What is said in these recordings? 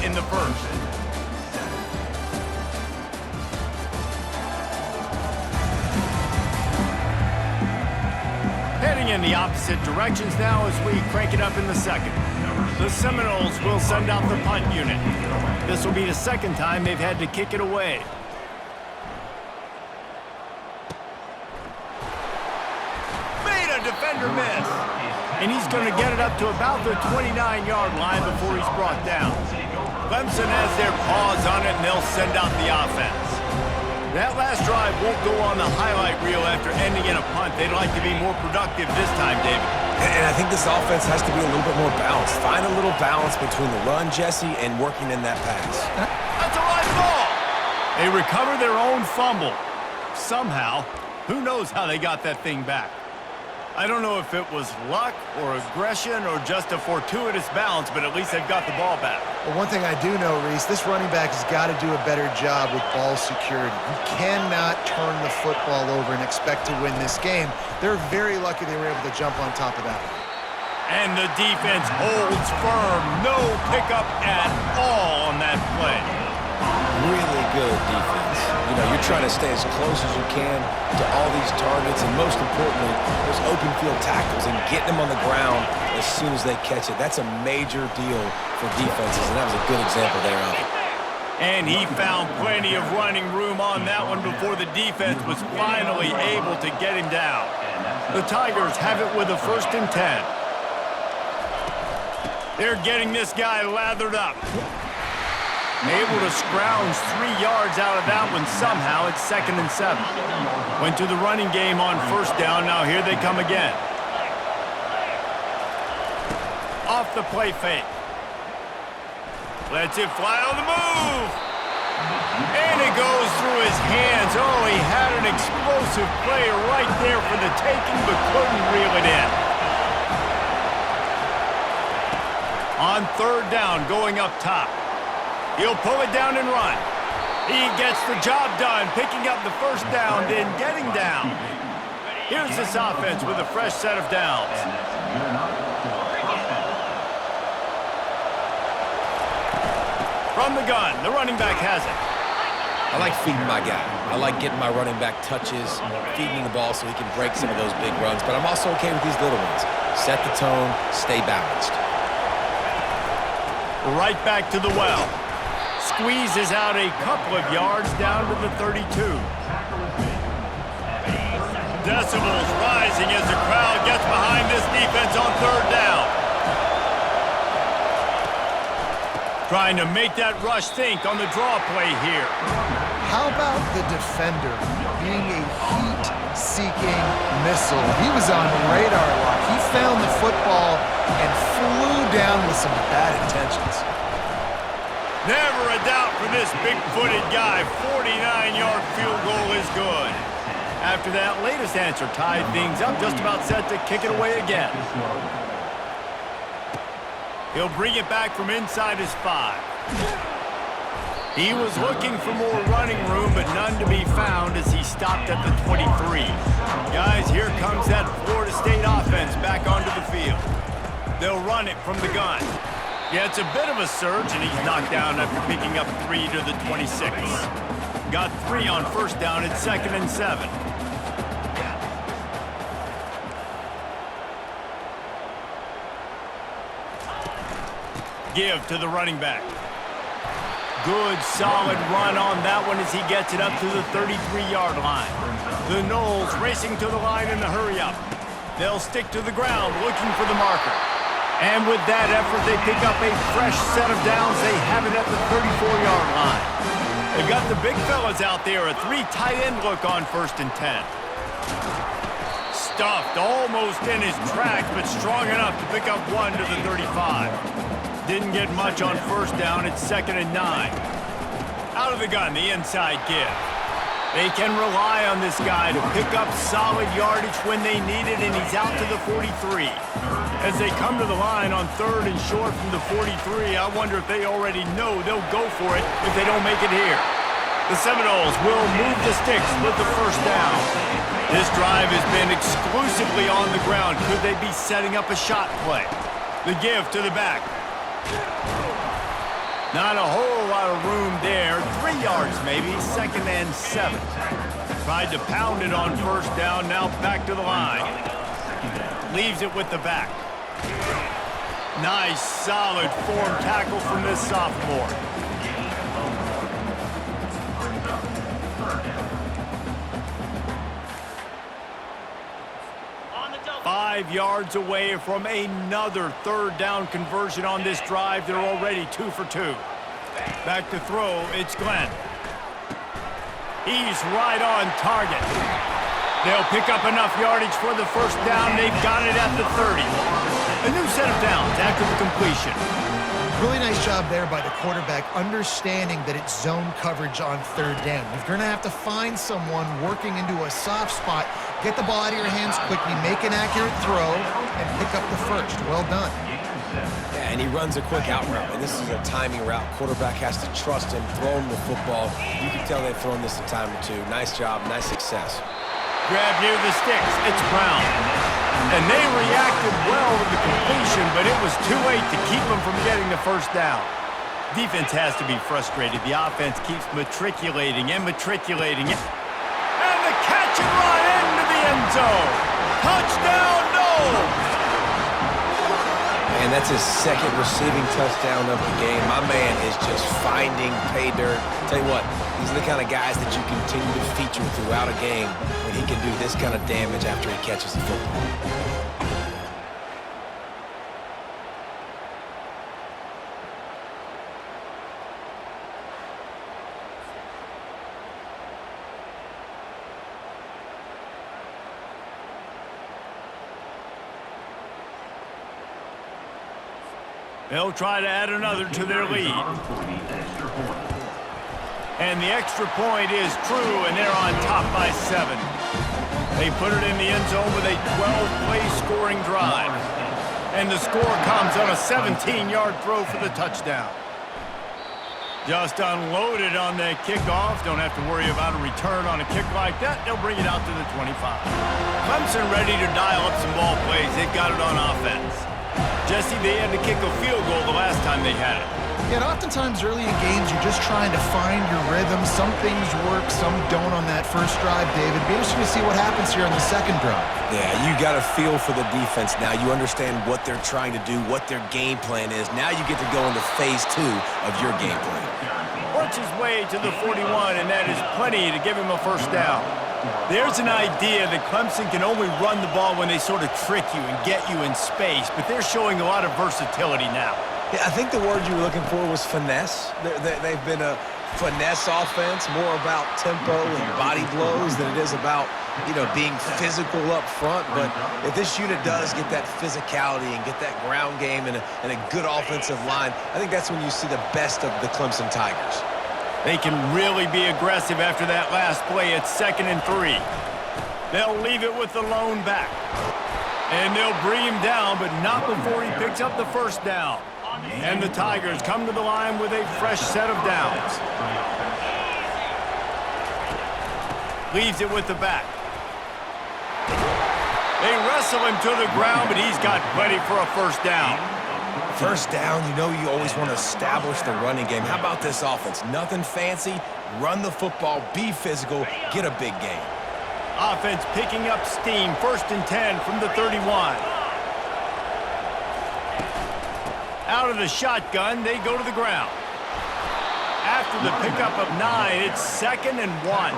in the first. Heading in the opposite directions now as we crank it up in the second. The Seminoles will send out the punt unit. This will be the second time they've had to kick it away. Made a defender miss. And he's going to get it up to about the 29-yard line before he's brought down. Clemson has their paws on it, and they'll send out the offense. That last drive won't go on the highlight reel after ending in a punt. They'd like to be more productive this time, David. And I think this offense has to be a little bit more balanced. Find a little balance between the run, Jesse, and working in that pass. That's a live ball. They recover their own fumble. Somehow, who knows how they got that thing back. I don't know if it was luck or aggression or just a fortuitous balance, but at least they've got the ball back. Well, one thing I do know, Reese, this running back has got to do a better job with ball security. You cannot turn the football over and expect to win this game. They're very lucky they were able to jump on top of that. And the defense holds firm. No pickup at all on that play. Really good defense. You know, you're trying to stay as close as you can to all these targets, and most importantly, those open field tackles and getting them on the ground as soon as they catch it. That's a major deal for defenses, and that was a good example there of it. And he found plenty of running room on that one before the defense was finally able to get him down. The Tigers have it with a 1st and 10. They're getting this guy lathered up. Able to scrounge 3 yards out of that one somehow. It's 2nd and 7. Went to the running game on 1st down. Now here they come again. Off the play fake. Lets it fly on the move. And it goes through his hands. Oh, he had an explosive play right there for the taking, but couldn't reel it in. On 3rd down, going up top. He'll pull it down and run. He gets the job done, picking up the 1st down, then getting down. Here's this offense with a fresh set of downs. From the gun, the running back has it. I like feeding my guy. I like getting my running back touches, feeding the ball so he can break some of those big runs, but I'm also okay with these little ones. Set the tone, stay balanced. Right back to the well. Squeezes out a couple of yards down to the 32. Decibels rising as the crowd gets behind this defense on 3rd down. Trying to make that rush think on the draw play here. How about the defender being a heat-seeking missile? He was on radar lock. He found the football and flew down with some bad intentions. Never a doubt for this big-footed guy. 49-yard field goal is good. After that latest answer tied things up, just about set to kick it away again. He'll bring it back from inside his 5. He was looking for more running room, but none to be found as he stopped at the 23. Guys, here comes that Florida State offense back onto the field. They'll run it from the gun. Yeah, it's a bit of a surge, and he's knocked down after picking up 3 to the 26. Got 3 on 1st down. It's 2nd and 7. Give to the running back. Good, solid run on that one as he gets it up to the 33-yard line. The Noles racing to the line in the hurry-up. They'll stick to the ground looking for the marker. And with that effort, they pick up a fresh set of downs. They have it at the 34-yard line. They've got the big fellas out there, a 3 tight end look on 1st and 10. Stuffed almost in his tracks, but strong enough to pick up 1 to the 35. Didn't get much on 1st down. It's 2nd and 9. Out of the gun, the inside give. They can rely on this guy to pick up solid yardage when they need it, and he's out to the 43. As they come to the line on 3rd and short from the 43, I wonder if they already know they'll go for it if they don't make it here. The Seminoles will move the sticks with the 1st down. This drive has been exclusively on the ground. Could they be setting up a shot play? The give to the back. Not a whole lot of room there. 3 yards maybe, 2nd and 7. Tried to pound it on 1st down, now back to the line. Leaves it with the back. Nice, solid form tackle from this sophomore. Five yards away from another 3rd down conversion on this drive. They're already 2 for 2. Back to throw, it's Glenn. He's right on target. They'll pick up enough yardage for the 1st down. They've got it at the 30. A new set of downs after the completion. Really nice job there by the quarterback, understanding that it's zone coverage on 3rd down. If you're going to have to find someone working into a soft spot, get the ball out of your hands quickly, make an accurate throw, and pick up the 1st. Well done. Yeah, and he runs a quick out route, and this is a timing route. Quarterback has to trust him, throw him the football. You can tell they've thrown this a time or two. Nice job, nice success. Grab near the sticks, it's Brown. And they reacted well with the completion, but it was too late to keep them from getting the 1st down. Defense has to be frustrated. The offense keeps matriculating and matriculating. And the catch and run into the end zone. Touchdown, Noles! And that's his 2nd receiving touchdown of the game. My man is just finding pay dirt. Tell you what, these are the kind of guys that you continue to feature throughout a game when he can do this kind of damage after he catches the football. They'll try to add another to their lead. And the extra point is true, and they're on top by 7. They put it in the end zone with a 12-play scoring drive. And the score comes on a 17-yard throw for the touchdown. Just unloaded on that kickoff. Don't have to worry about a return on a kick like that. They'll bring it out to the 25. Clemson ready to dial up some ball plays. They've got it on offense. Jesse, they had to kick a field goal the last time they had it. Yeah, and oftentimes early in games, you're just trying to find your rhythm. Some things work, some don't on that 1st drive, David. Be interesting to see what happens here on the 2nd drive. Yeah, you got a feel for the defense now. You understand what they're trying to do, what their game plan is. Now you get to go into phase 2 of your game plan. Works his way to the 41, and that is plenty to give him a 1st down. There's an idea that Clemson can only run the ball when they sort of trick you and get you in space, but they're showing a lot of versatility now. Yeah, I think the word you were looking for was finesse. They've been a finesse offense, more about tempo and body blows than it is about, being physical up front. But if this unit does get that physicality and get that ground game and a good offensive line, I think that's when you see the best of the Clemson Tigers. They can really be aggressive after that last play. It's 2nd and 3. They'll leave it with the lone back. And they'll bring him down, but not before he picks up the 1st down. And the Tigers come to the line with a fresh set of downs. Leaves it with the back. They wrestle him to the ground, but he's got plenty for a 1st down. 1st down, you always want to establish the running game. How about this offense? Nothing fancy. Run the football, be physical, get a big gain. Offense picking up steam. 1st and 10 from the 31. Out of the shotgun, they go to the ground. After the pickup of 9, it's 2nd and 1.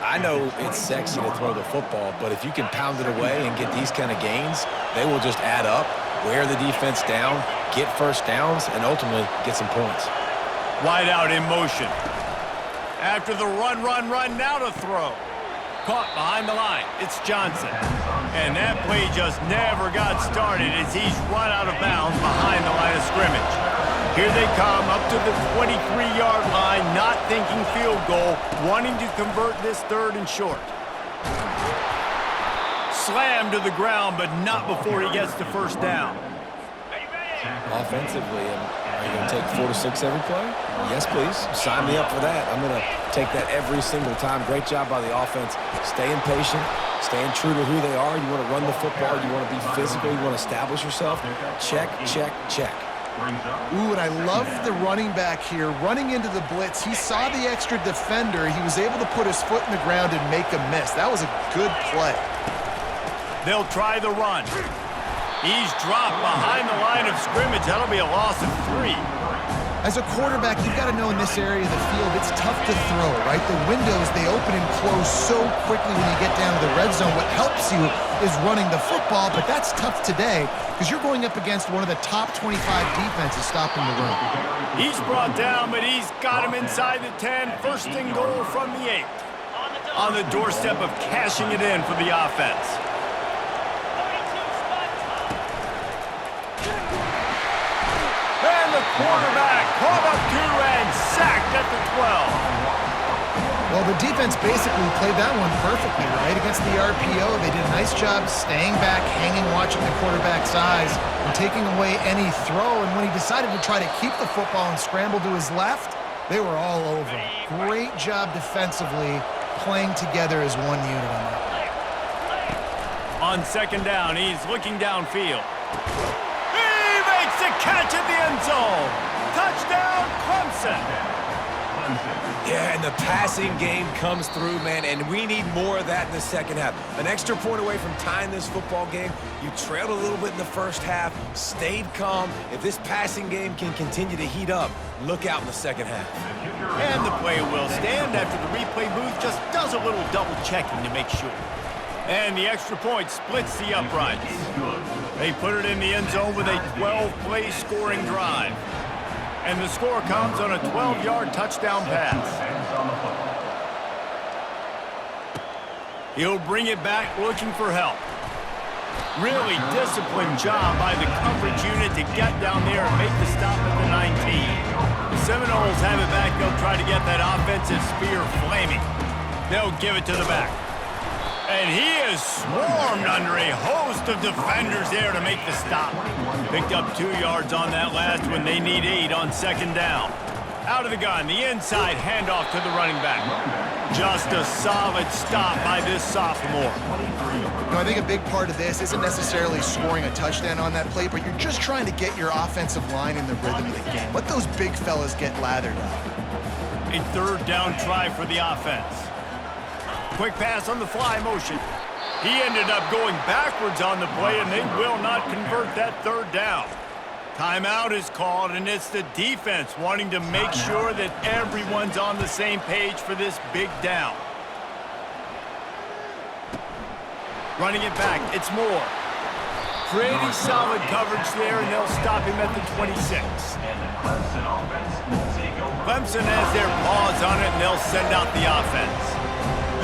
I know it's sexy to throw the football, but if you can pound it away and get these kind of gains, they will just add up, wear the defense down, get 1st downs, and ultimately get some points. Wide out in motion. After the run, now to throw. Caught behind the line. It's Johnson. And that play just never got started as he's run out of bounds behind the line of scrimmage. Here they come up to the 23-yard line, not thinking field goal, wanting to convert this 3rd and short. Slammed to the ground, but not before he gets the 1st down. Offensively, are you going to take 4 to 6 every play? Yes, please. Sign me up for that. I'm going to take that every single time. Great job by the offense. Staying patient, staying true to who they are. You want to run the football. You want to be physical. You want to establish yourself. Check, check, check. Ooh, and I love the running back here. Running into the blitz, he saw the extra defender. He was able to put his foot in the ground and make a miss. That was a good play. They'll try the run. He's dropped behind the line of scrimmage. That'll be a loss of 3. As a quarterback, you've got to know in this area of the field, it's tough to throw, right? The windows, they open and close so quickly when you get down to the red zone. What helps you is running the football, but that's tough today because you're going up against one of the top 25 defenses stopping the run. He's brought down, but he's got him inside the 10. First and goal from the 8. On the doorstep of cashing it in for the offense. And the quarterback caught up to and sacked at the 12. Well, the defense basically played that one perfectly, right? Against the RPO, they did a nice job staying back, hanging, watching the quarterback's eyes, and taking away any throw. And when he decided to try to keep the football and scramble to his left, they were all over him. Great job defensively, playing together as one unit on that. On second down, he's looking downfield. To catch at the end zone. Touchdown, Clemson. Yeah, and the passing game comes through, man, and we need more of that in the second half. An extra point away from tying this football game. You trailed a little bit in the first half, stayed calm. If this passing game can continue to heat up, look out in the second half. And the play will stand after the replay booth just does a little double-checking to make sure. And the extra point splits the uprights. They put it in the end zone with a 12-play scoring drive. And the score comes on a 12-yard touchdown pass. He'll bring it back looking for help. Really disciplined job by the coverage unit to get down there and make the stop at the 19. The Seminoles have it back. They'll try to get that offensive spear flaming. They'll give it to the back. And he is swarmed under a host of defenders there to make the stop. Picked up 2 yards on that last one. They need 8 on second down. Out of the gun, the inside handoff to the running back. Just a solid stop by this sophomore. I think a big part of this isn't necessarily scoring a touchdown on that play, but you're just trying to get your offensive line in the rhythm of the game. Let those big fellas get lathered up. A third down try for the offense. Quick pass on the fly motion. He ended up going backwards on the play, and they will not convert that third down. Timeout is called, and it's the defense wanting to make sure that everyone's on the same page for this big down. Running it back, it's Moore. Pretty solid coverage there, and they'll stop him at the 26. Clemson has their paws on it, and they'll send out the offense.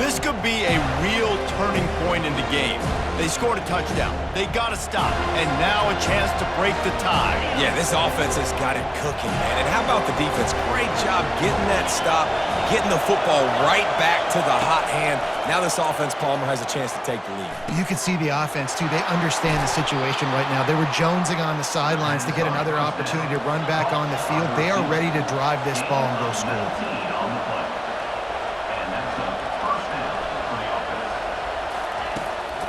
This could be a real turning point in the game. They scored a touchdown. They got to stop. And now a chance to break the tie. Yeah, this offense has got it cooking, man. And how about the defense? Great job getting that stop, getting the football right back to the hot hand. Now this offense, Palmer, has a chance to take the lead. You can see the offense, too. They understand the situation right now. They were jonesing on the sidelines to get another opportunity to run back on the field. They are ready to drive this ball and go score.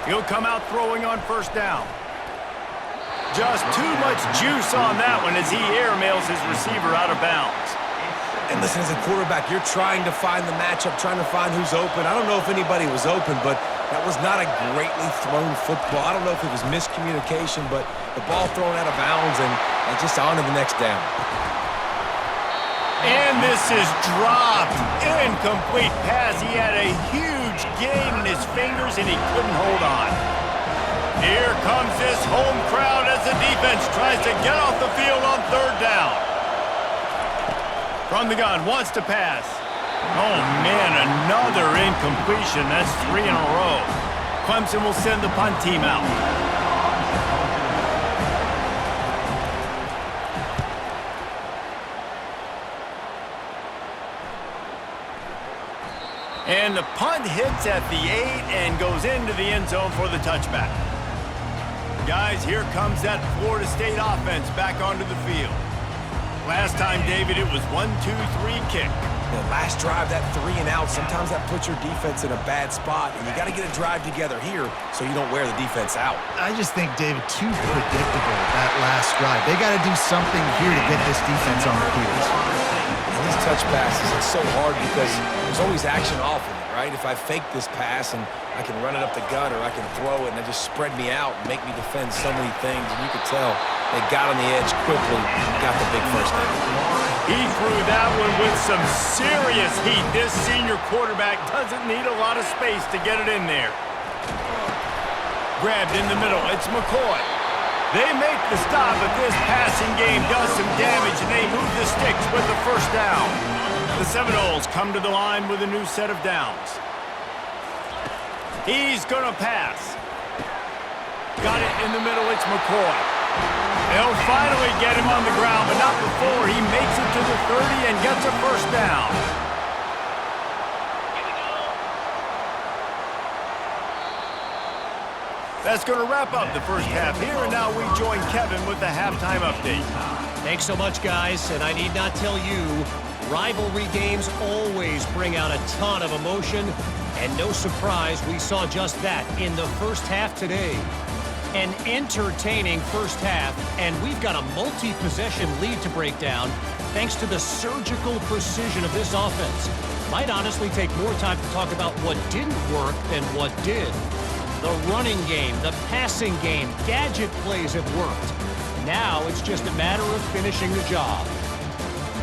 He'll come out throwing on first down. Just too much juice on that one as he airmails his receiver out of bounds. And listen, as a quarterback, you're trying to find the matchup, trying to find who's open. I don't know if anybody was open, but that was not a greatly thrown football. I don't know if it was miscommunication, but the ball thrown out of bounds and just on to the next down. And this is dropped. Incomplete pass. He had a huge gain in his fingers, and he couldn't hold on. Here comes this home crowd as the defense tries to get off the field on third down. From the gun, wants to pass. Oh, man, another incompletion. That's 3 in a row. Clemson will send the punt team out. And the punt hits at the 8 and goes into the end zone for the touchback. Guys, here comes that Florida State offense back onto the field. Last time, David, it was 1-2-3 kick. last drive, that 3 and out, sometimes that puts your defense in a bad spot, and you got to get a drive together here so you don't wear the defense out. I just think, David, too predictable that last drive. They got to do something here to get this defense on their heels. And these touch passes, it's so hard because there's always action off of it, right? If I fake this pass and I can run it up the gut or I can throw it and it just spread me out and make me defend so many things, and you could tell they got on the edge quickly and got the big first down. He threw that one with some serious heat. This senior quarterback doesn't need a lot of space to get it in there. Grabbed in the middle. It's McCoy. They make the stop, but this passing game does some damage, and they move the sticks with the first down. The Seminoles come to the line with a new set of downs. He's going to pass. Got it in the middle. It's McCoy. They'll finally get him on the ground, but not before he makes it to the 30 and gets a first down. That's going to wrap up the first half here, and now we join Kevin with the halftime update. Thanks so much, guys, and I need not tell you, rivalry games always bring out a ton of emotion, and no surprise, we saw just that in the first half today. An entertaining first half, and we've got a multi-possession lead to break down thanks to the surgical precision of this offense. Might honestly take more time to talk about what didn't work than what did. The running game, the passing game, gadget plays have worked. Now it's just a matter of finishing the job.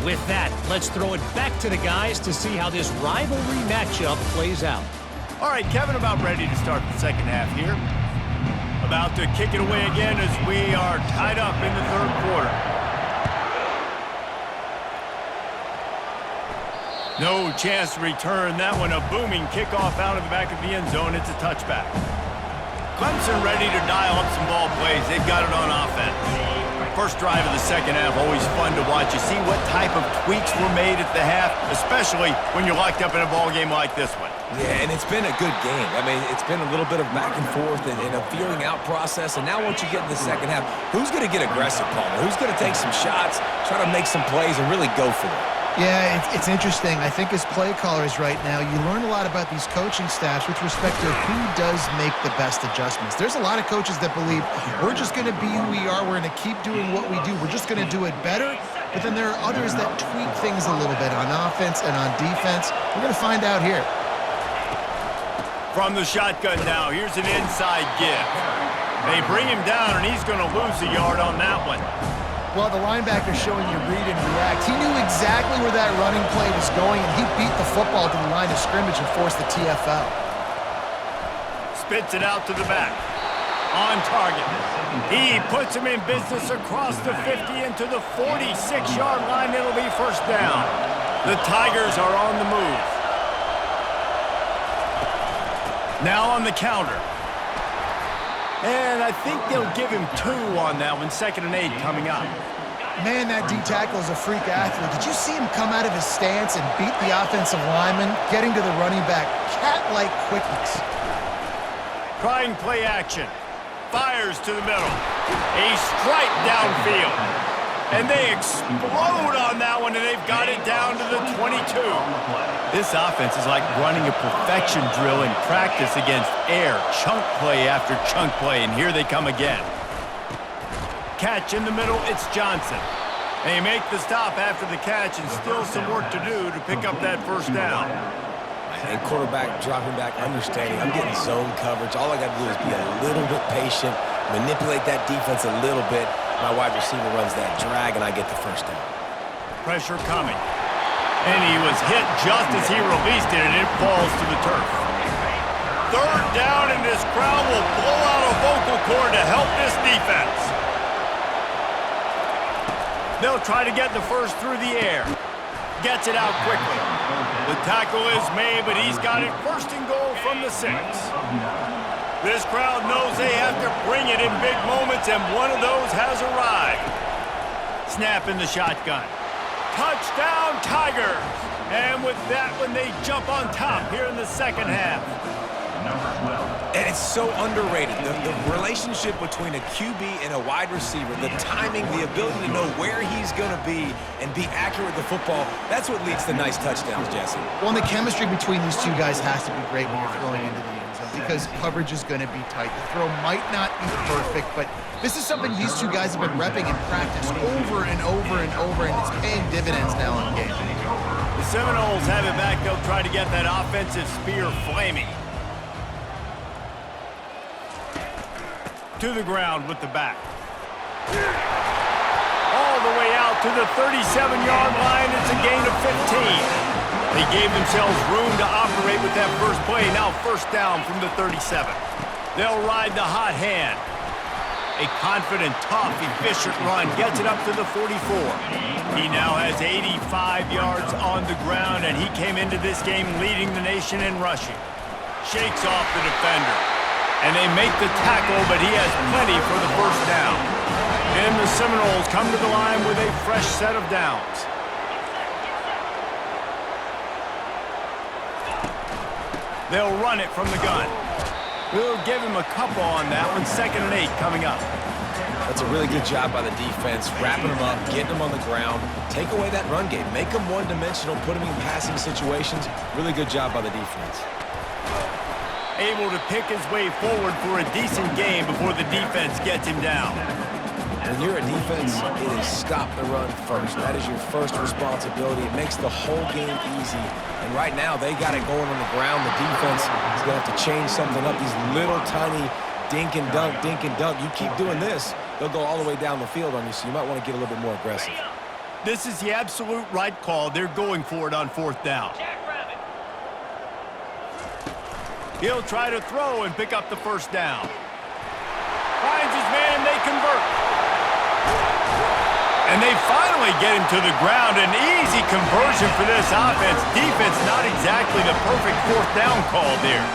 With that, let's throw it back to the guys to see how this rivalry matchup plays out. All right, Kevin, about ready to start the second half here. About to kick it away again as we are tied up in the third quarter. No chance to return that one. A booming kickoff out of the back of the end zone. It's a touchback. Clemson ready to dial up some ball plays. They've got it on offense. First drive of the second half, always fun to watch. You see what type of tweaks were made at the half, especially when you're locked up in a ball game like this one. Yeah, and it's been a good game. I mean, it's been a little bit of back and forth and a feeling out process. And now once you get in the second half, who's going to get aggressive, Palmer? Who's going to take some shots, try to make some plays, and really go for it? Yeah, it's interesting. I think as play callers right now, you learn a lot about these coaching staffs with respect to who does make the best adjustments. There's a lot of coaches that believe we're just going to be who we are. We're going to keep doing what we do. We're just going to do it better. But then there are others that tweak things a little bit on offense and on defense. We're going to find out here. From the shotgun now, here's an inside give. They bring him down, and he's going to lose a yard on that one. Well, the linebacker's showing you read and react. He knew exactly where that running play was going, and he beat the football to the line of scrimmage and forced the TFL. Spits it out to the back. On target. He puts him in business across the 50 into the 46-yard line. It'll be first down. The Tigers are on the move. Now on the counter. And I think they'll give him 2 on that one. 2nd and 8 coming up. Man, that D-tackle is a freak athlete. Did you see him come out of his stance and beat the offensive lineman, getting to the running back? Cat-like quickness. Trying play action. Fires to the middle. A strike downfield. And they explode on that one, and they've got it down to the 22. This offense is like running a perfection drill in practice against air. Chunk play after chunk play, and here they come again. Catch in the middle, it's Johnson. They make the stop after the catch, and still some work to do to pick up that first down. And quarterback dropping back, understanding I'm getting zone coverage. All I got to do is be a little bit patient, manipulate that defense a little bit. My wide receiver runs that drag, and I get the first down. Pressure coming. And he was hit just as he released it, and it falls to the turf. Third down, and this crowd will blow out a vocal cord to help this defense. They'll try to get the first through the air. Gets it out quickly. The tackle is made, but he's got it first and goal from the 6. This crowd knows they have to bring it in big moments, and one of those has arrived. Snap in the shotgun. Touchdown, Tigers! And with that one, they jump on top here in the second half. And it's so underrated. The relationship between a QB and a wide receiver, the timing, the ability to know where he's going to be and be accurate with the football, that's what leads to nice touchdowns, Jesse. Well, and the chemistry between these two guys has to be great when you're throwing into the end zone because coverage is going to be tight. The throw might not be perfect, but this is something these two guys have been repping in practice over and over and over, and it's paying dividends now in game. The Seminoles have it back. They'll try to get that offensive spear flaming. To the ground with the back. All the way out to the 37-yard line. It's a gain of 15. They gave themselves room to operate with that first play. Now first down from the 37. They'll ride the hot hand. A confident, tough, efficient run gets it up to the 44. He now has 85 yards on the ground, and he came into this game leading the nation in rushing. Shakes off the defender. And they make the tackle, but he has plenty for the first down. And the Seminoles come to the line with a fresh set of downs. They'll run it from the gun. We'll give him a couple on that one. 2nd and 8 coming up. That's a really good job by the defense, wrapping them up, getting them on the ground. Take away that run game. Make them one-dimensional, put them in passing situations. Really good job by the defense. Able to pick his way forward for a decent game before the defense gets him down. When you're a defense, it is stop the run first. That is your first responsibility. It makes the whole game easy. And right now, they got it going on the ground. The defense is going to have to change something up. These little tiny dink and dunk, dink and dunk. You keep doing this, they'll go all the way down the field on you, so you might want to get a little bit more aggressive. This is the absolute right call. They're going for it on 4th down. He'll try to throw and pick up the first down. Finds his man, and they convert. And they finally get him to the ground. An easy conversion for this offense. Defense not exactly the perfect 4th down call there.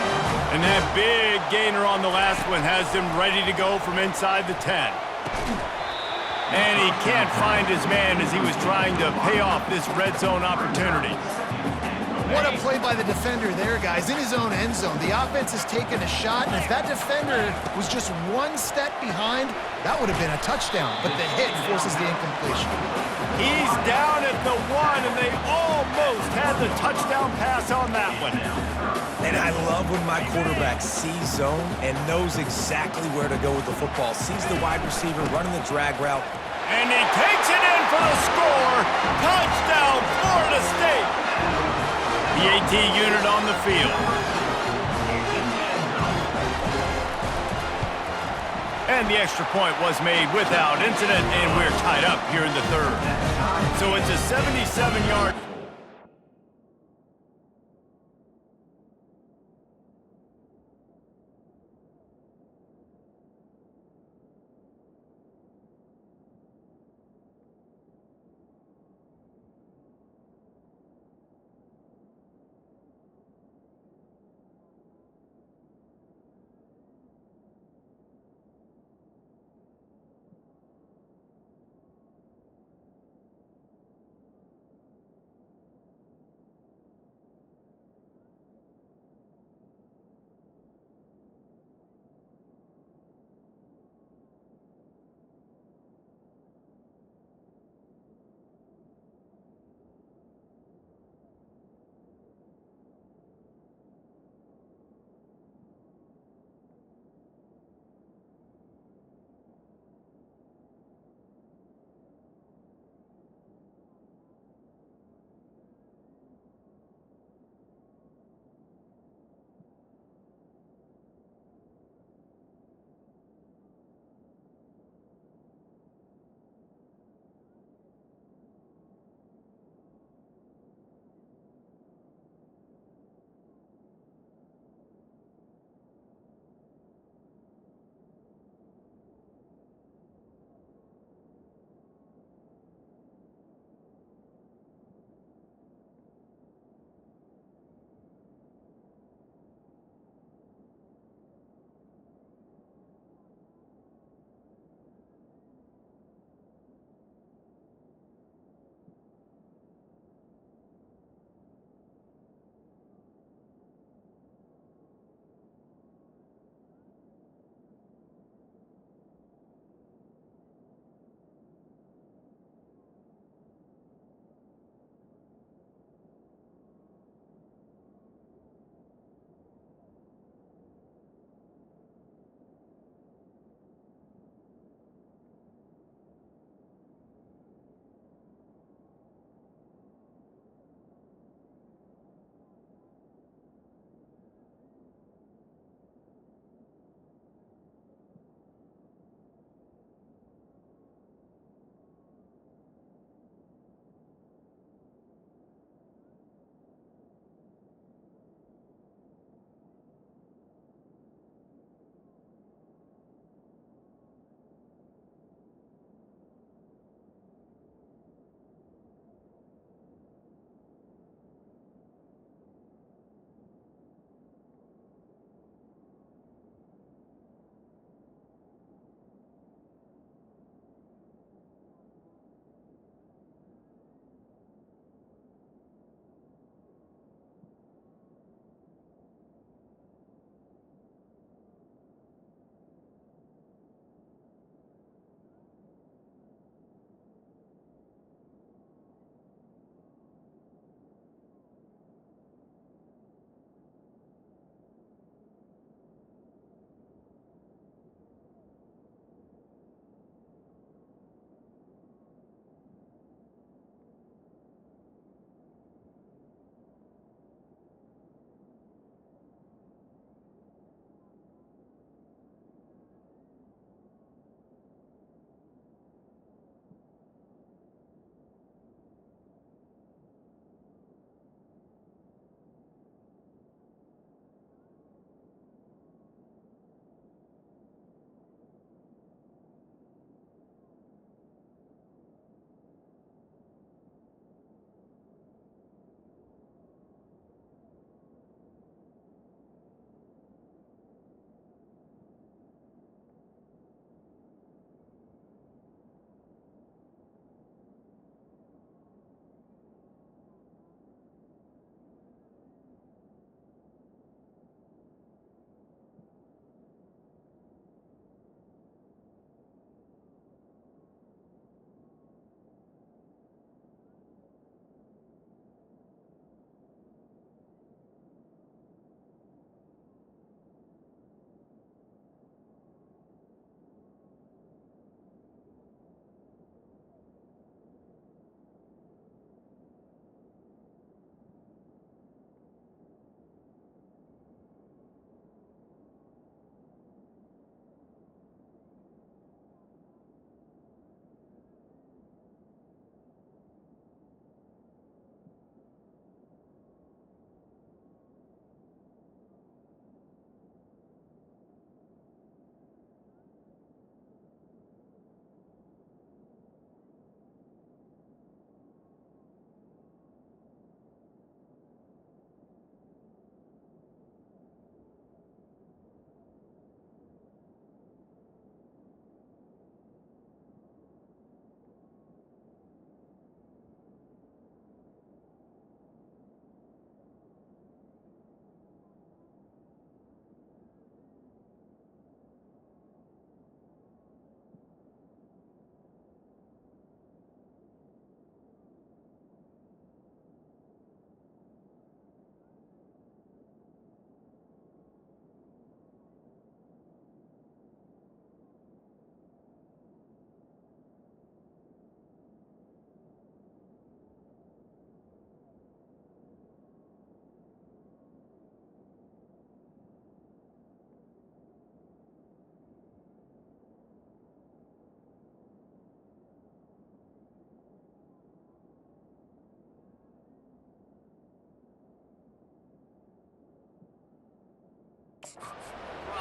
And that big gainer on the last one has them ready to go from inside the 10. And he can't find his man as he was trying to pay off this red zone opportunity. What a play by the defender there, guys. In his own end zone, the offense has taken a shot, and if that defender was just one step behind, that would have been a touchdown, but the hit forces the incompletion. He's down at the 1, and they almost had the touchdown pass on that one. And I love when my quarterback sees zone and knows exactly where to go with the football. Sees the wide receiver running the drag route. And he takes it in for the score. Touchdown, Florida State. The AT unit on the field. And the extra point was made without incident, and we're tied up here in the 3rd. So it's a 77-yard...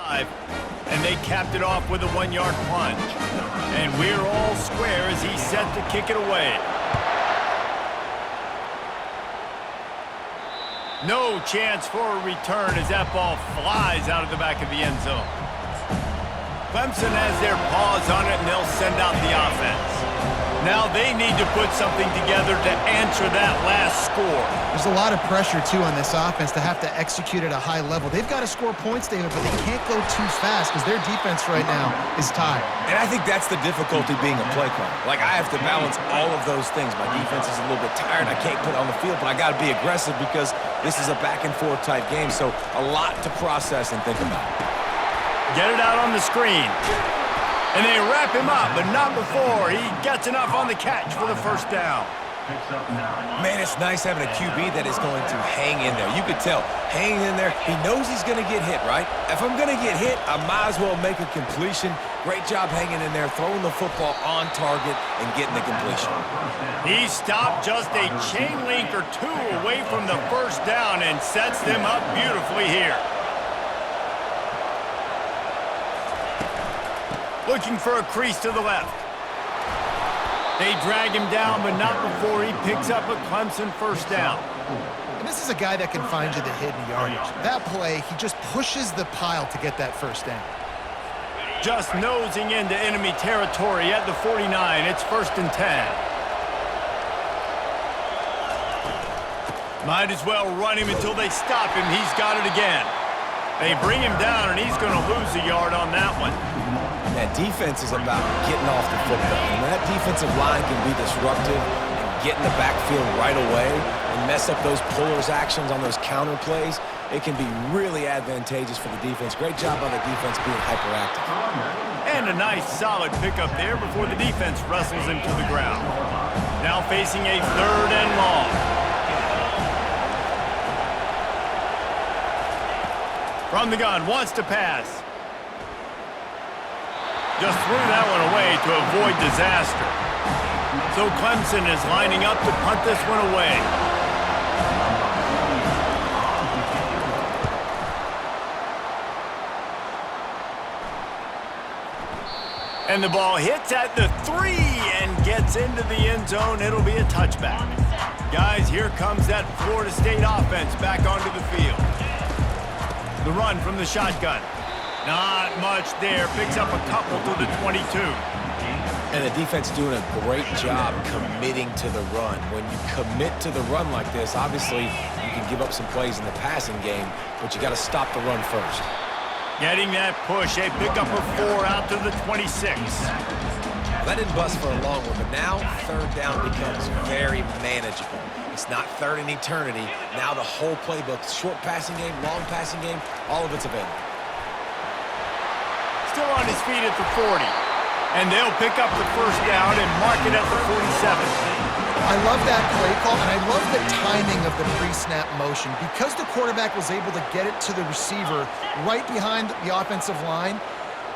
And they capped it off with a 1-yard plunge. And we're all square as he's set to kick it away. No chance for a return as that ball flies out of the back of the end zone. Clemson has their paws on it, and they'll send out the offense. Now they need to put something together to answer that last score. There's a lot of pressure, too, on this offense to have to execute at a high level. They've got to score points, David, but they can't go too fast because their defense right now is tired. And I think that's the difficulty being a play caller. Like, I have to balance all of those things. My defense is a little bit tired. I can't put it on the field, but I got to be aggressive because this is a back-and-forth type game, so a lot to process and think about. Get it out on the screen. And they wrap him up, but not before he gets enough on the catch for the first down. Man, it's nice having a QB that is going to hang in there. You could tell, hanging in there, he knows he's going to get hit, right? If I'm going to get hit, I might as well make a completion. Great job hanging in there, throwing the football on target and getting the completion. He stopped just a chain link or two away from the first down and sets them up beautifully here. Looking for a crease to the left. They drag him down, but not before he picks up a Clemson first down. And this is a guy that can find you the hidden yardage. That play, he just pushes the pile to get that first down. Just nosing into enemy territory at the 49. It's 1st and 10. Might as well run him until they stop him. He's got it again. They bring him down, and he's going to lose a yard on that one. That defense is about getting off the football. And that defensive line can be disruptive and get in the backfield right away and mess up those pullers actions on those counter plays. It can be really advantageous for the defense. Great job by the defense being hyperactive. And a nice solid pickup there before the defense wrestles him to the ground. Now facing a 3rd and long. From the gun, wants to pass. Just threw that one away to avoid disaster. So Clemson is lining up to punt this one away. And the ball hits at the 3 and gets into the end zone. It'll be a touchback. Guys, here comes that Florida State offense back onto the field. The run from the shotgun. Not much there. Picks up a couple to the 22. And the defense doing a great job committing to the run. When you commit to the run like this, obviously you can give up some plays in the passing game, but you got to stop the run first. Getting that push. A pickup of 4 out to the 26. That didn't bust for a long one, but now 3rd down becomes very manageable. It's not 3rd in eternity. Now the whole playbook, short passing game, long passing game, all of it's available. Still on his feet at the 40. And they'll pick up the first down and mark it at the 47. I love that play call, and I love the timing of the pre-snap motion. Because the quarterback was able to get it to the receiver right behind the offensive line,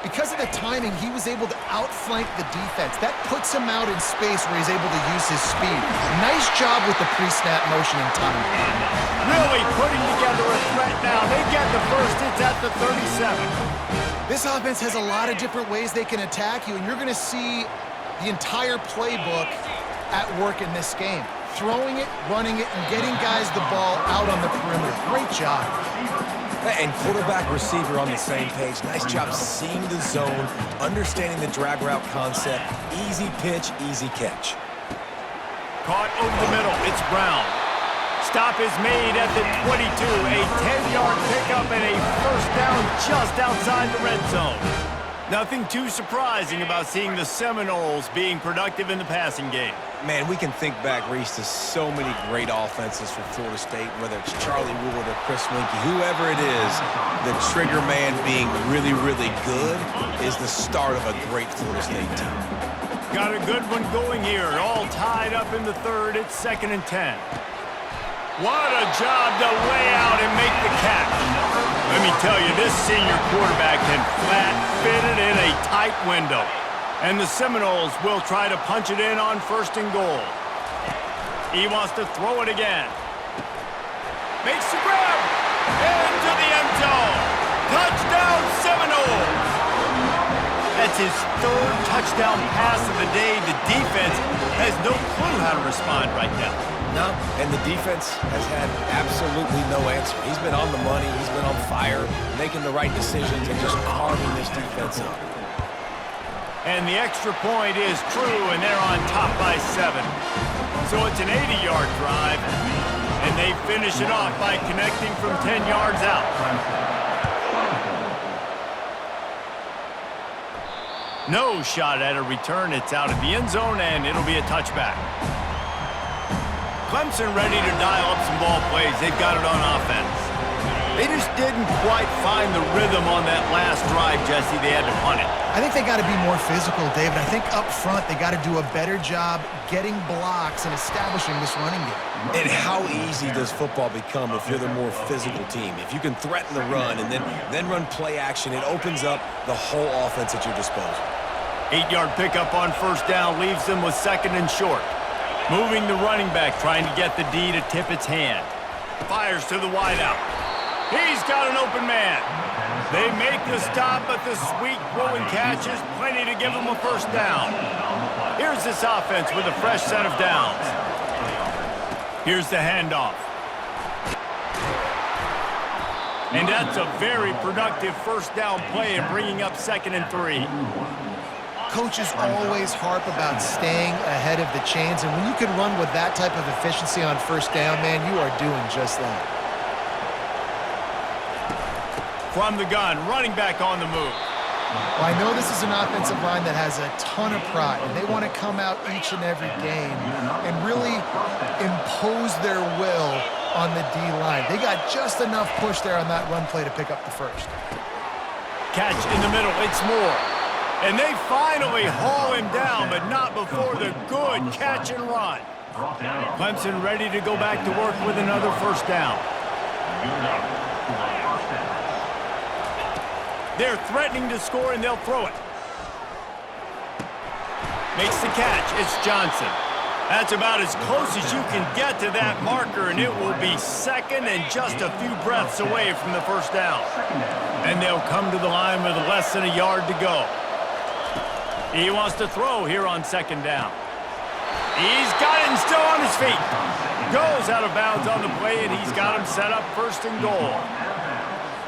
because of the timing, he was able to outflank the defense. That puts him out in space where he's able to use his speed. Nice job with the pre-snap motion and timing. Really putting together a threat now. They get the first. It's at the 37. This offense has a lot of different ways they can attack you, and you're going to see the entire playbook at work in this game. Throwing it, running it, and getting guys the ball out on the perimeter. Great job. And quarterback receiver on the same page. Nice job seeing the zone, understanding the drag route concept. Easy pitch, easy catch. Caught over the middle. It's Brown. Stop is made at the 22. A 10-yard pickup and a first down just outside the red zone. Nothing too surprising about seeing the Seminoles being productive in the passing game. Man, we can think back, Reese, to so many great offenses for Florida State, whether it's Charlie Wood or Chris Winkie, whoever it is, the trigger man being really, really good is the start of a great Florida State team. Got a good one going here. All tied up in the 3rd. It's 2nd and 10. What a job to lay out and make the catch. Let me tell you, this senior quarterback can flat fit it in a tight window. And the Seminoles will try to punch it in on 1st and goal. He wants to throw it again. Makes the grab. Into the end zone. Touchdown, Seminoles! That's his third touchdown pass of the day. The defense has no clue how to respond right now. No, and the defense has had absolutely no answer. He's been on the money. He's been on fire, making the right decisions and just carving this defense up. And the extra point is true, and they're on top by 7. So it's an 80-yard drive, and they finish it off by connecting from 10 yards out. No shot at a return. It's out of the end zone, and it'll be a touchback. Clemson ready to dial up some ball plays. They've got it on offense. They just didn't quite find the rhythm on that last drive, Jesse. They had to punt it. I think they got to be more physical, David. I think up front they got to do a better job getting blocks and establishing this running game. And how easy does football become if you're the more physical team? If you can threaten the run and then run play action, it opens up the whole offense at your disposal. 8-yard pickup on first down leaves them with 2nd and short. Moving the running back, trying to get the D to tip its hand. Fires to the wideout. He's got an open man. They make the stop, but the sweet throwing catch is plenty to give them a first down. Here's this offense with a fresh set of downs. Here's the handoff. And that's a very productive first down play and bringing up 2nd and 3. Coaches always harp about staying ahead of the chains, and when you can run with that type of efficiency on first down, man, you are doing just that. From the gun, running back on the move. Well, I know this is an offensive line that has a ton of pride, and they want to come out each and every game and really impose their will on the D-line. They got just enough push there on that run play to pick up the first. Catch in the middle, it's Moore. And they finally haul him down, but not before the good catch and run. Clemson ready to go back to work with another first down. They're threatening to score, and they'll throw it. Makes the catch. It's Johnson. That's about as close as you can get to that marker, and it will be 2nd and just a few breaths away from the first down. And they'll come to the line with less than a yard to go. He wants to throw here on 2nd down. He's got it and still on his feet. Goes out of bounds on the play, and he's got him set up 1st and goal.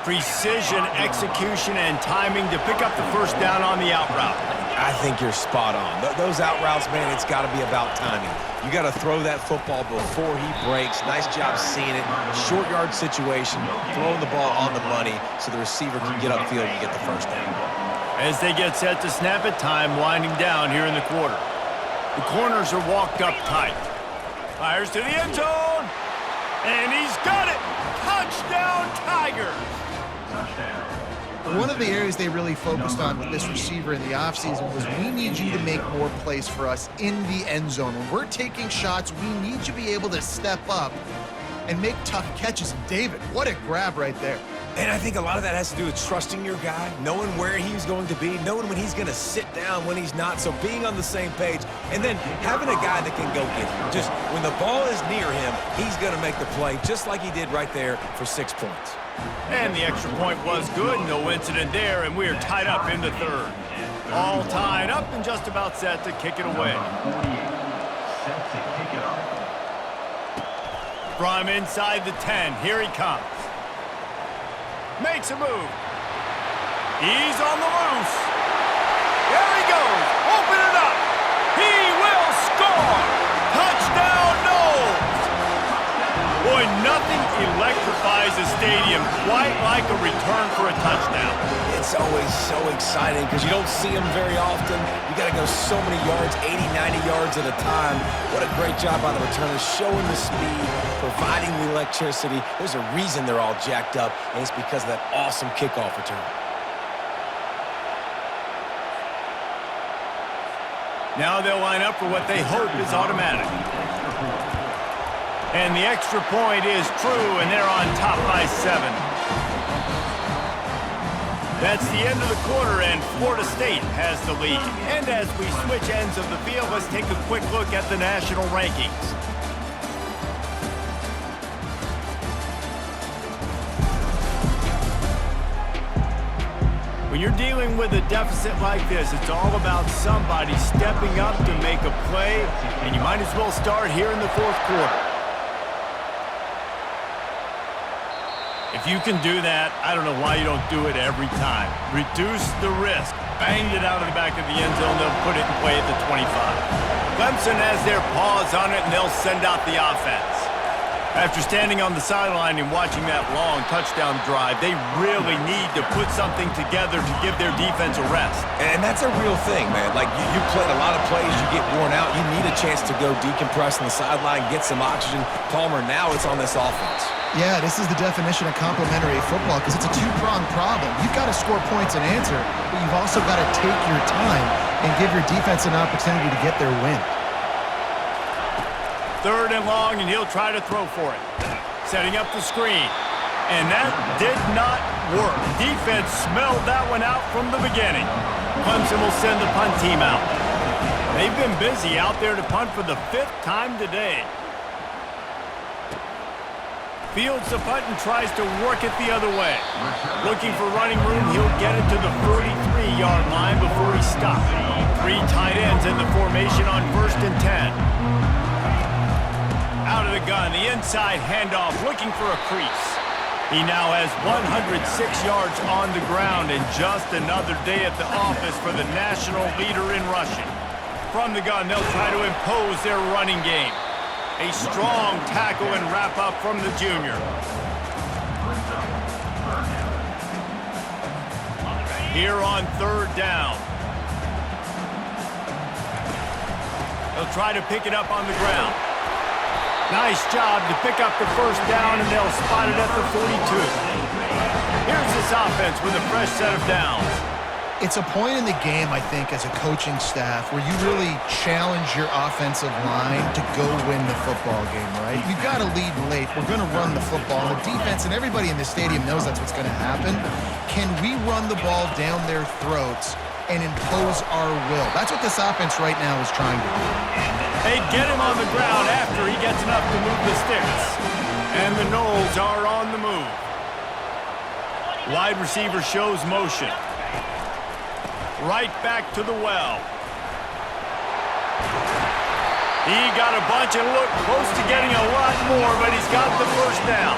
Precision, execution, and timing to pick up the first down on the out route. I think you're spot on. Those out routes, man, it's got to be about timing. You got to throw that football before he breaks. Nice job seeing it. Short yard situation, throwing the ball on the money so the receiver can get upfield and get the first down. As they get set to snap it, time winding down here in the quarter. The corners are walked up tight. Fires to the end zone. And he's got it. Touchdown, Tigers. One of the areas they really focused on with this receiver in the offseason was we need you to make more plays for us in the end zone. When we're taking shots, we need you to be able to step up and make tough catches. And David, what a grab right there. And I think a lot of that has to do with trusting your guy, knowing where he's going to be, knowing when he's going to sit down, when he's not, so being on the same page, and then having a guy that can go get him. Just when the ball is near him, he's going to make the play, just like he did right there for 6 points. And the extra point was good, no incident there, and we're tied up in the 3rd. All tied up and just about set to kick it away. From inside the 10, here he comes. Makes a move. He's on the loose. There he goes. Open it up. He will score. Touchdown, Noles. Boy, nothing electrifies a stadium quite like a return for a touchdown. It's always so exciting because you don't see them very often. You got to go so many yards, 80, 90 yards at a time. What a great job by the returners, showing the speed, providing the electricity. There's a reason they're all jacked up, and it's because of that awesome kickoff return. Now they'll line up for what they hope is automatic. And the extra point is true, and they're on top by 7. That's the end of the quarter, and Florida State has the lead. And as we switch ends of the field, let's take a quick look at the national rankings. you're dealing with a deficit like this, it's all about somebody stepping up to make a play, and you might as well start here in the fourth quarter. If you can do that, I don't know why you don't do it every time. Reduce the risk. Banged it out of the back of the end zone. They'll put it in play at the 25. Clemson has their paws on it, and they'll send out the offense. After standing on the sideline and watching that long touchdown drive, they really need to put something together to give their defense a rest. And that's a real thing, man. Like, you played a lot of plays, you get worn out. You need a chance to go decompress on the sideline, get some oxygen. Palmer, now it's on this offense. Yeah, this is the definition of complementary football because it's a two-pronged problem. You've got to score points and answer, but you've also got to take your time and give your defense an opportunity to get their win. 3rd and long, and he'll try to throw for it. Setting up the screen. And that did not work. Defense smelled that one out from the beginning. Clemson will send the punt team out. They've been busy out there to punt for the 5th time today. Fields the punt and tries to work it the other way. Looking for running room, he'll get it to the 43-yard line before he stops. 3 tight ends in the formation on 1st and 10. Out of the gun, the inside handoff, looking for a crease. He now has 106 yards on the ground, and just another day at the office for the national leader in rushing. From the gun, they'll try to impose their running game. A strong tackle and wrap up from the junior. Here on 3rd down. They'll try to pick it up on the ground. Nice job to pick up the 1st down, and they'll spot it at the 42. Here's this offense with a fresh set of downs. It's a point in the game, I think, as a coaching staff where you really challenge your offensive line to go win the football game, right? You've got to lead late. We're going to run the football. The defense and everybody in the stadium knows that's what's going to happen. Can we run the ball down their throats and impose our will? That's what this offense right now is trying to do. They get him on the ground after he gets enough to move the sticks. And the Noles are on the move. Wide receiver shows motion. Right back to the well. He got a bunch and looked close to getting a lot more, but he's got the 1st down.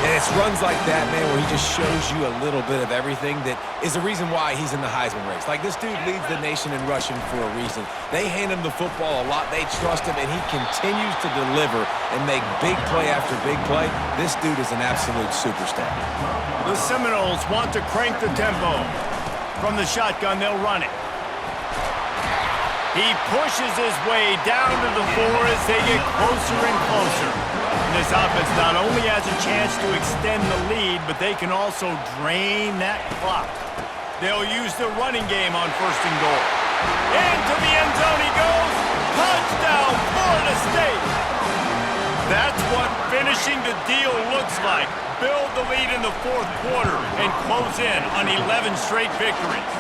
And it's runs like that, man, where he just shows you a little bit of everything that is the reason why he's in the Heisman race. Like, this dude leads the nation in rushing for a reason. They hand him the football a lot. They trust him, and he continues to deliver and make big play after big play. This dude is an absolute superstar. The Seminoles want to crank the tempo. From the shotgun, they'll run it. He pushes his way down to the 4 as they get closer and closer. And this offense not only has a chance to extend the lead, but they can also drain that clock. They'll use the running game on 1st and goal. Into the end zone he goes. Touchdown, Florida State. That's what finishing the deal looks like. Build the lead in the 4th quarter and close in on 11 straight victories.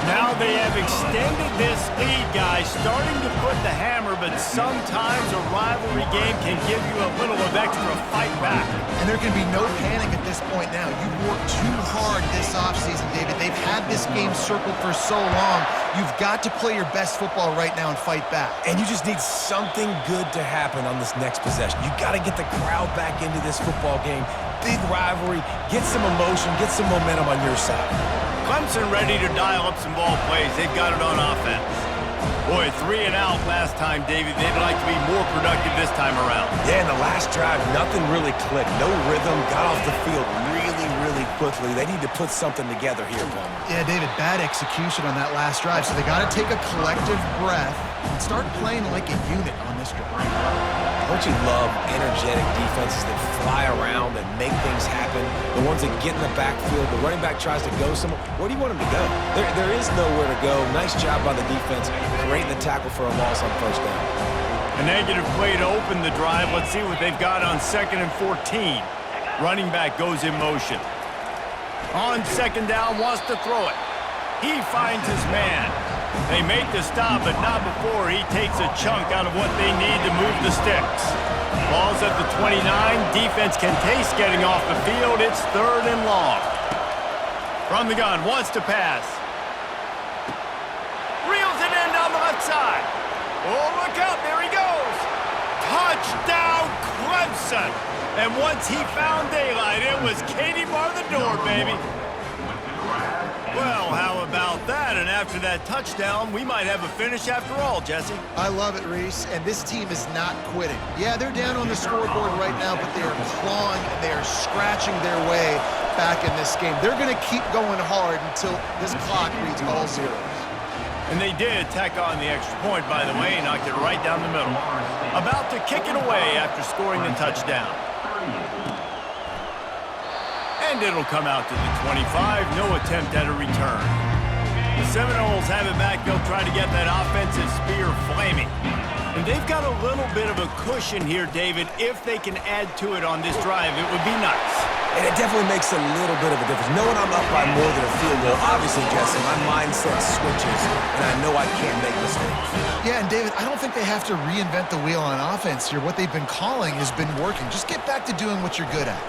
Now they have extended this lead, guys, starting to put the hammer, but sometimes a rivalry game can give you a little of extra fight back. And there can be no panic at this point now. You worked too hard this offseason, David. They've had this game circled for so long. You've got to play your best football right now and fight back. And you just need something good to happen on this next possession. You got to get the crowd back into this football game. Big rivalry. Get some emotion. Get some momentum on your side. Clemson ready to dial up some ball plays. They've got it on offense. Boy, 3 and out last time, Davey. They'd like to be more productive this time around. Yeah, in the last drive, nothing really clicked. No rhythm. Got off the field really quickly. They need to put something together here, Palmer. Yeah, David, bad execution on that last drive. So they got to take a collective breath and start playing like a unit on this drive. Don't you love energetic defenses that fly around and make things happen? The ones that get in the backfield, the running back tries to go somewhere. Where do you want him to go? There is nowhere to go. Nice job by the defense, creating the tackle for a loss on 1st down. A negative play to open the drive. Let's see what they've got on 2nd and 14. Running back goes in motion. On 2nd down, wants to throw it. He finds his man. They make the stop, but not before he takes a chunk out of what they need to move the sticks. Ball's at the 29. Defense can taste getting off the field. It's 3rd and long. From the gun, wants to pass. Reels it in down the left side. Oh, look out, there he goes. Touchdown, Clemson. And once he found daylight, it was Katie bar the door, baby. Well, how about that? And after that touchdown, we might have a finish after all, Jesse. I love it, Reese, and this team is not quitting. Yeah, they're down on the scoreboard right now, but they are clawing and they are scratching their way back in this game. They're going to keep going hard until this clock reads all zeros. And they did tack on the extra point, by the way, knocked it right down the middle. About to kick it away after scoring the touchdown. And it'll come out to the 25, no attempt at a return. The Seminoles have it back. They'll try to get that offensive spear flaming. And they've got a little bit of a cushion here, David. If they can add to it on this drive, it would be nice. And it definitely makes a little bit of a difference. Knowing I'm up by more than a field goal, obviously, Jesse, my mindset switches, and I know I can't make mistakes. Yeah, and David, I don't think they have to reinvent the wheel on offense here. What they've been calling has been working. Just get back to doing what you're good at.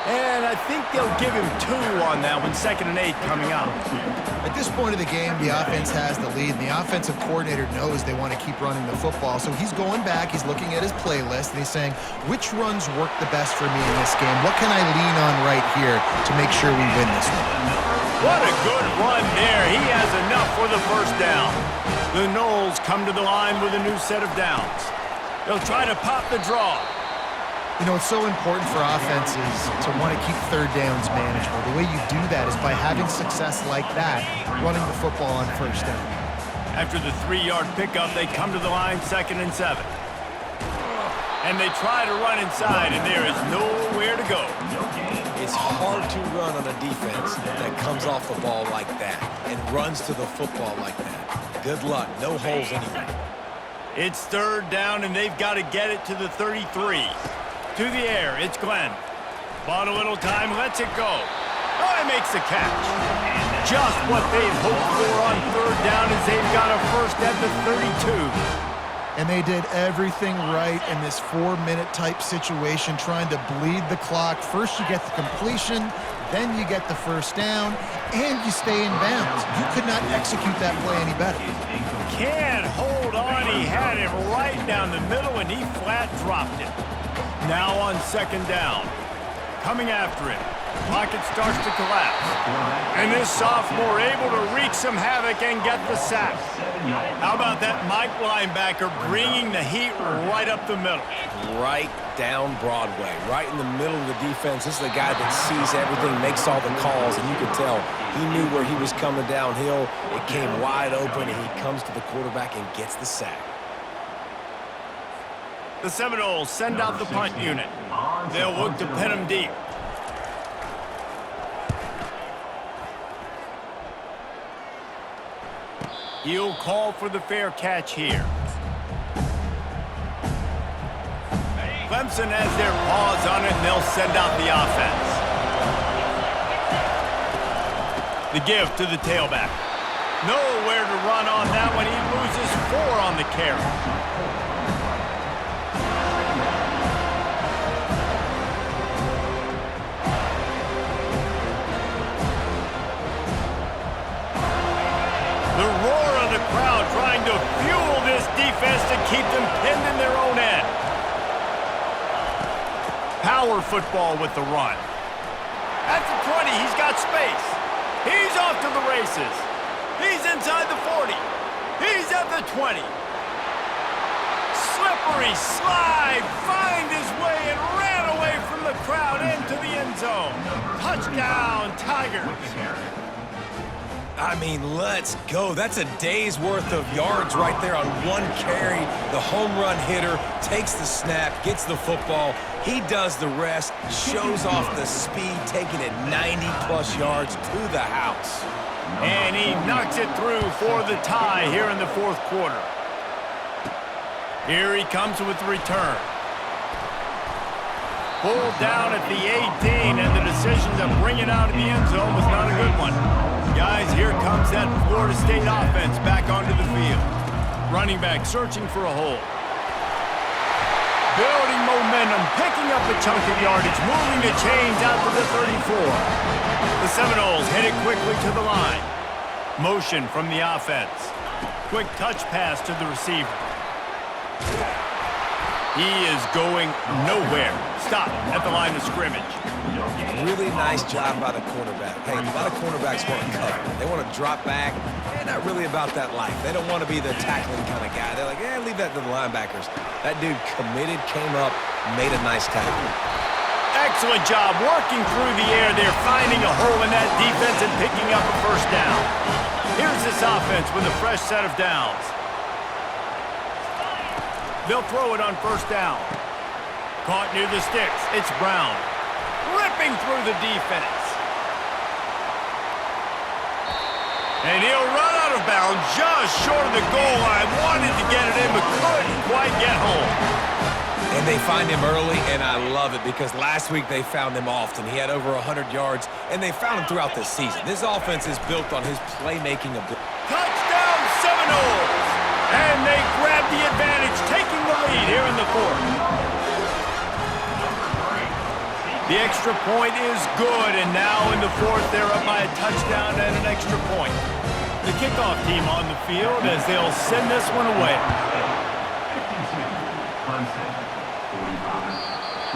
And I think they'll give him 2 on that one, 2nd and 8 coming up. At this point of the game, the offense has the lead, and the offensive coordinator knows they want to keep running the football. So he's going back, he's looking at his playlist, and he's saying, which runs work the best for me in this game? What can I lean on right here to make sure we win this one? What a good run there. He has enough for the first down. The Noles come to the line with a new set of downs. They'll try to pop the draw. You know, it's so important for offenses to want to keep third downs manageable. The way you do that is by having success like that, running the football on first down. After the 3-yard pickup, they come to the line 2nd and 7. And they try to run inside, and there is nowhere to go. It's hard to run on a defense that comes off the ball like that and runs to the football like that. Good luck. No holes anywhere. It's 3rd down, and they've got to get it to the 33. To the air, it's Glenn. Bought a little time, lets it go. Oh, he makes the catch. Just what they've hoped for on 3rd down as they've got a first at the 32. And they did everything right in this 4-minute type situation, trying to bleed the clock. First you get the completion, then you get the first down, and you stay in bounds. You could not execute that play any better. Can't hold on. He had it right down the middle, and he flat dropped it. Now on 2nd down. Coming after it. Pocket starts to collapse. And this sophomore able to wreak some havoc and get the sack. How about that Mike linebacker bringing the heat right up the middle? Right down Broadway, right in the middle of the defense. This is the guy that sees everything, makes all the calls, and you can tell he knew where he was coming downhill. It came wide open, and he comes to the quarterback and gets the sack. The Seminoles send out the punt unit. They'll look to pin him deep. He'll call for the fair catch here. Clemson has their paws on it, and they'll send out the offense. The give to the tailback. Nowhere to run on that one. He loses 4 on the carry. The roar of the crowd trying to fuel this defense to keep them pinned in their own end. Power football with the run. At the 20, he's got space. He's off to the races. He's inside the 40. He's at the 20. Slippery slide, find his way and ran away from the crowd into the end zone. Touchdown, Tigers. I mean, let's go. That's a day's worth of yards right there on one carry. The home run hitter takes the snap, gets the football. He does the rest, shows off the speed, taking it 90-plus yards to the house. And he knocks it through for the tie here in the 4th quarter. Here he comes with the return. Pulled down at the 18, and the decision to bring it out of the end zone was not a good one. Guys, here comes that Florida State offense back onto the field. Running back searching for a hole. Building momentum momentum, picking up a chunk of yardage, moving the chains out to the 34. The Seminoles hit it quickly to the line. Motion from the offense. Quick touch pass to the receiver. He is going nowhere. Stop at the line of scrimmage. Really nice job by the cornerback. Hey, a lot of cornerbacks want to cover. They want to drop back. They're not really about that life. They don't want to be the tackling kind of guy. They're like, leave that to the linebackers. That dude committed, came up, made a nice tackle. Excellent job working through the air. They're finding a hole in that defense and picking up a first down. Here's this offense with a fresh set of downs. They'll throw it on first down. Caught near the sticks. It's Brown. Ripping through the defense. And he'll run out of bounds just short of the goal line. Wanted to get it in, but couldn't quite get home. And they find him early, and I love it because last week they found him often. He had over 100 yards, and they found him throughout this season. This offense is built on his playmaking ability. Touchdown Seminoles! And they grab the advantage, taking the lead here in the fourth. The extra point is good, and now in the fourth, they're up by a touchdown and an extra point. The kickoff team on the field as they'll send this one away.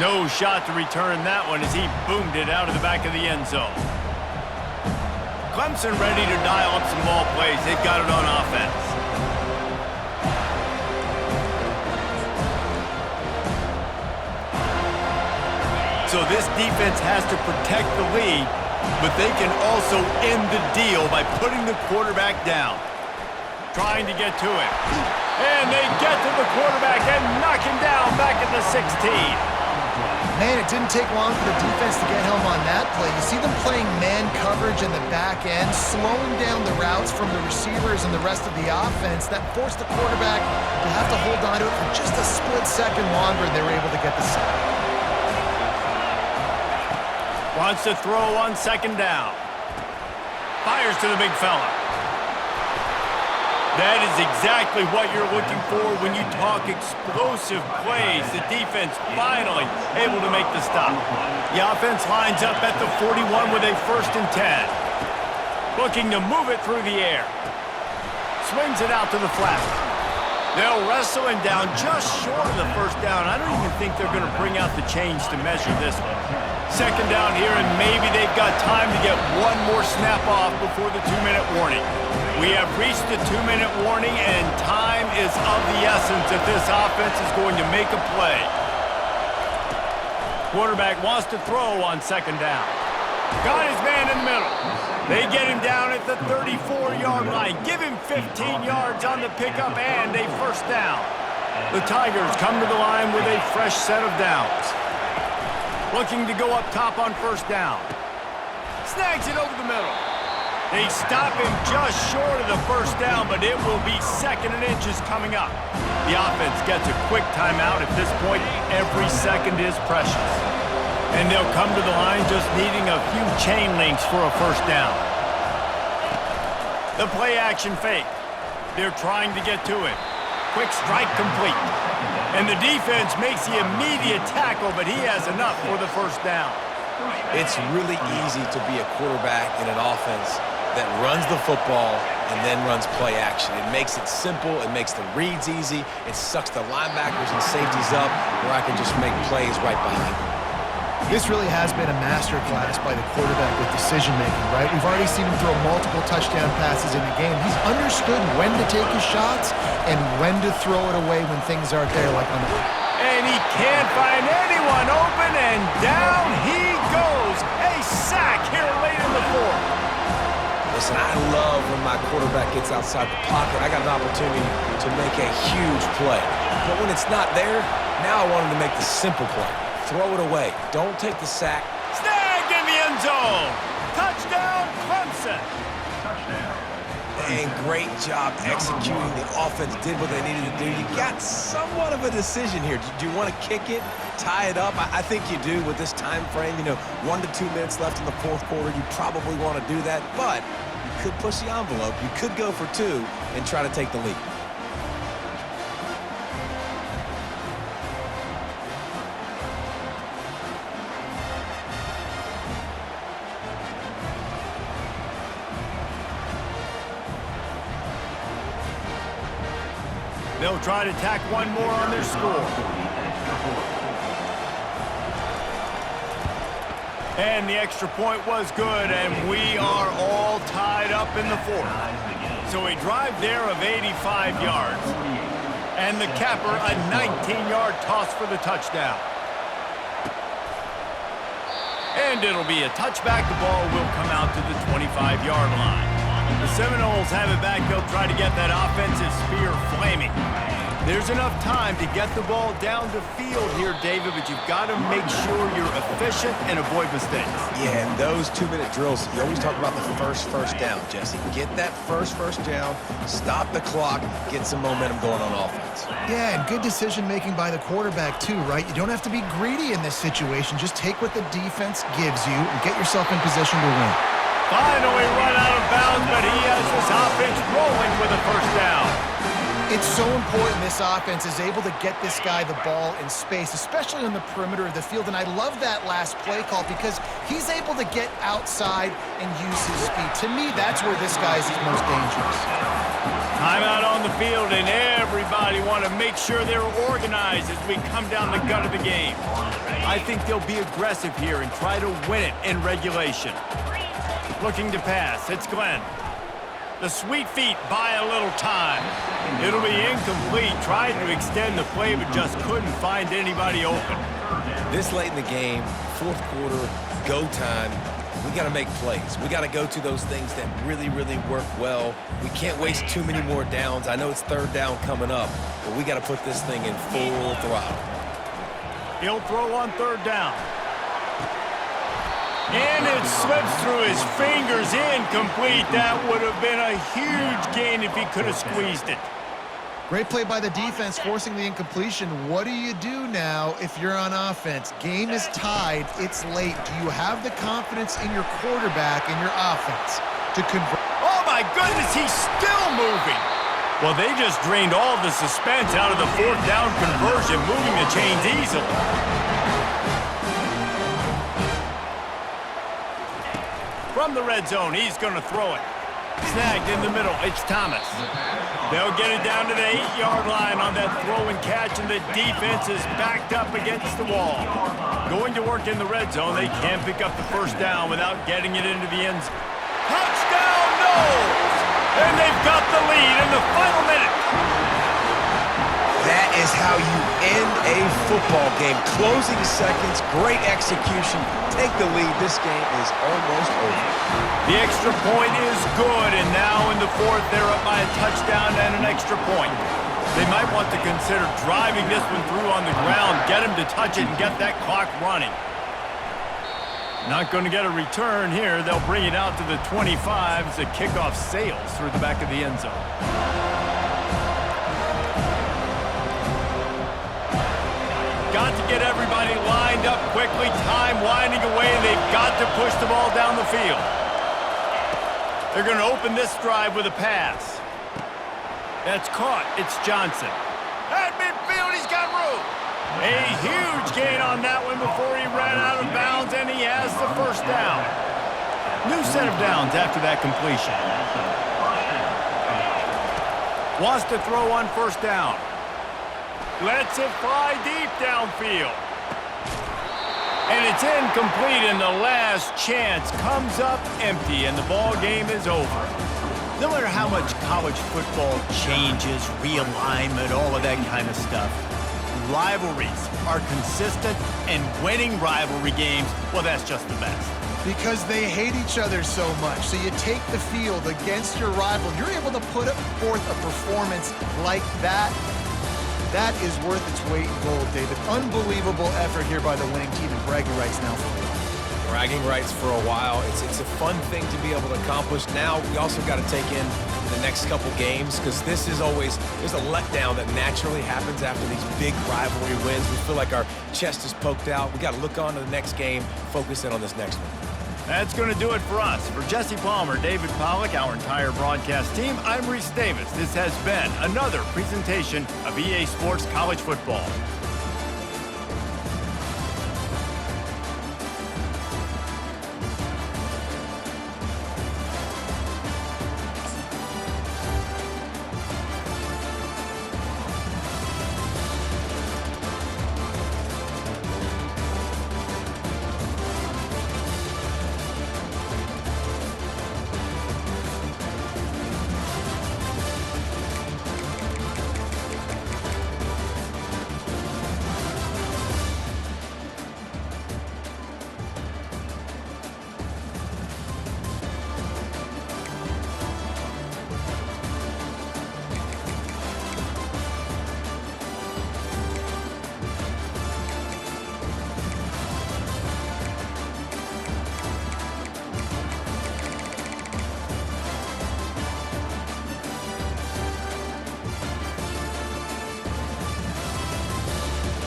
No shot to return that one as he boomed it out of the back of the end zone. Clemson ready to dial up some ball plays. They've got it on offense. So this defense has to protect the lead, but they can also end the deal by putting the quarterback down. Trying to get to him. And they get to the quarterback and knock him down back at the 16. Man, it didn't take long for the defense to get home on that play. You see them playing man coverage in the back end, slowing down the routes from the receivers and the rest of the offense. That forced the quarterback to have to hold on to it for just a split second longer, and they were able to get the sack. Wants to throw on second down. Fires to the big fella. That is exactly what you're looking for when you talk explosive plays. The defense finally able to make the stop. The offense lines up at the 41 with a 1st and 10. Looking to move it through the air. Swings it out to the flat. They'll wrestle him down just short of the first down. I don't even think they're going to bring out the chains to measure this one. Second down here, and maybe they've got time to get one more snap off before the 2-minute warning. We have reached the 2-minute warning, and time is of the essence if this offense is going to make a play. Quarterback wants to throw on second down. Got his man in the middle. They get him down at the 34-yard line. Give him 15 yards on the pickup and a first down. The Tigers come to the line with a fresh set of downs. Looking to go up top on first down. Snags it over the middle. They stop him just short of the first down, but it will be 2nd and inches coming up. The offense gets a quick timeout. At this point, every second is precious. And they'll come to the line just needing a few chain links for a first down. The play action fake. They're trying to get to it. Quick strike complete. And the defense makes the immediate tackle, but he has enough for the first down. It's really easy to be a quarterback in an offense that runs the football and then runs play action. It makes it simple. It makes the reads easy. It sucks the linebackers and safeties up where I can just make plays right behind them. This really has been a masterclass by the quarterback with decision-making, right? We've already seen him throw multiple touchdown passes in the game. He's understood when to take his shots and when to throw it away when things aren't there, like on the... And he can't find anyone open, and down he goes. A sack here late in the fourth. Listen, I love when my quarterback gets outside the pocket. I got an opportunity to make a huge play. But when it's not there, now I want him to make the simple play. Throw it away. Don't take the sack. Snagged in the end zone. Touchdown, Clemson. And great job executing. The offense did what they needed to do. You got somewhat of a decision here. Do you want to kick it, tie it up? I think you do with this time frame. 1 to 2 minutes left in the fourth quarter. You probably want to do that, but you could push the envelope. You could go for 2 and try to take the lead. They'll try to tack one more on their score. And the extra point was good, and we are all tied up in the fourth. So a drive there of 85 yards. And the capper, a 19-yard toss for the touchdown. And it'll be a touchback. The ball will come out to the 25-yard line. The Seminoles have it back. They'll try to get that offensive spear flaming. There's enough time to get the ball down the field here, David, but you've got to make sure you're efficient and avoid mistakes. Yeah, and those 2-minute drills, you always talk about the first down, Jesse. Get that first down, stop the clock, get some momentum going on offense. Yeah, and good decision-making by the quarterback, too, right? You don't have to be greedy in this situation. Just take what the defense gives you and get yourself in position to win. Finally run out of bounds, but he has this offense rolling with a first down. It's so important this offense is able to get this guy the ball in space, especially on the perimeter of the field. And I love that last play call because he's able to get outside and use his speed. To me, that's where this guy is most dangerous. Timeout on the field, and everybody want to make sure they're organized as we come down the gut of the game. I think they'll be aggressive here and try to win it in regulation. Looking to pass, it's Glenn. The sweet feet buy a little time. It'll be incomplete. Tried to extend the play, but just couldn't find anybody open. This late in the game, fourth quarter, go time, we got to make plays. We got to go to those things that really, really work well. We can't waste too many more downs. I know it's third down coming up, but we got to put this thing in full throttle. He'll throw on third down. And it slips through his fingers, incomplete. That would have been a huge gain if he could have squeezed it. Great play by the defense, forcing the incompletion. What do you do now if you're on offense? Game is tied. It's late. Do you have the confidence in your quarterback and your offense to convert? Oh, my goodness, he's still moving. Well, they just drained all the suspense out of the fourth down conversion, moving the chains easily. From the red zone, he's going to throw it. Snagged in the middle, it's Thomas. They'll get it down to the 8-yard line on that throw and catch, and the defense is backed up against the wall. Going to work in the red zone, they can't pick up the first down without getting it into the end zone. Touchdown, no! And they've got the lead in the final minute. That is how you end a football game. Closing seconds, great execution. Take the lead. This game is almost over. The extra point is good, and now in the fourth, they're up by a touchdown and an extra point. They might want to consider driving this one through on the ground, get him to touch it, and get that clock running. Not going to get a return here. They'll bring it out to the 25 as the kickoff sails through the back of the end zone. Got to get everybody lined up quickly, time winding away, and they've got to push the ball down the field. They're going to open this drive with a pass. That's caught. It's Johnson. At midfield, he's got room. A huge gain on that one before he ran out of bounds, and he has the first down. New set of downs after that completion. Wants to throw on first down. Lets it fly deep downfield. And it's incomplete, and the last chance comes up empty, and the ball game is over. No matter how much college football changes, realignment, all of that kind of stuff, rivalries are consistent, and winning rivalry games, well, that's just the best. Because they hate each other so much. So you take the field against your rival. You're able to put forth a performance like that. That is worth its weight in gold, David. Unbelievable effort here by the winning team, and bragging rights now for a while. Bragging rights for a while. It's a fun thing to be able to accomplish. Now we also got to take in the next couple games, because this is always, there's a letdown that naturally happens after these big rivalry wins. We feel like our chest is poked out. We got to look on to the next game, focus in on this next one. That's going to do it for us. For Jesse Palmer, David Pollack, our entire broadcast team, I'm Reese Davis. This has been another presentation of EA Sports College Football.